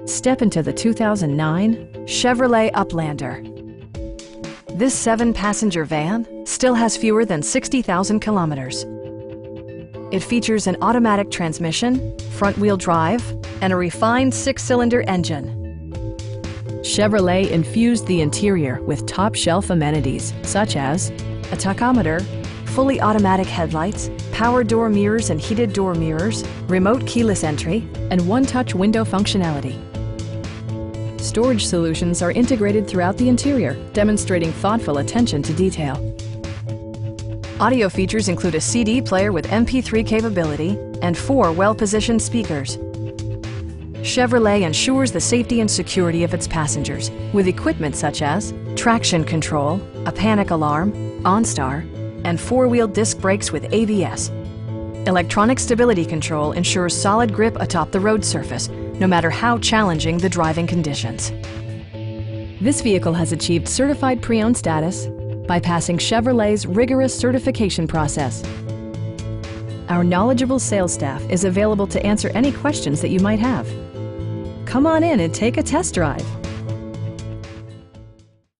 Step into the 2009 Chevrolet Uplander. This 7-passenger van still has fewer than 60,000 kilometers. It features an automatic transmission, front-wheel drive, and a refined 6-cylinder engine. Chevrolet infused the interior with top-shelf amenities such as a tachometer, fully automatic headlights, power door mirrors and heated door mirrors, remote keyless entry, and one-touch window functionality. Storage solutions are integrated throughout the interior, demonstrating thoughtful attention to detail. Audio features include a CD player with MP3 capability and 4 well-positioned speakers. Chevrolet ensures the safety and security of its passengers with equipment such as traction control, a panic alarm, OnStar, and 4-wheel disc brakes with ABS. Electronic stability control ensures solid grip atop the road surface, no matter how challenging the driving conditions. This vehicle has achieved certified pre-owned status by passing Chevrolet's rigorous certification process. Our knowledgeable sales staff is available to answer any questions that you might have. Come on in and take a test drive.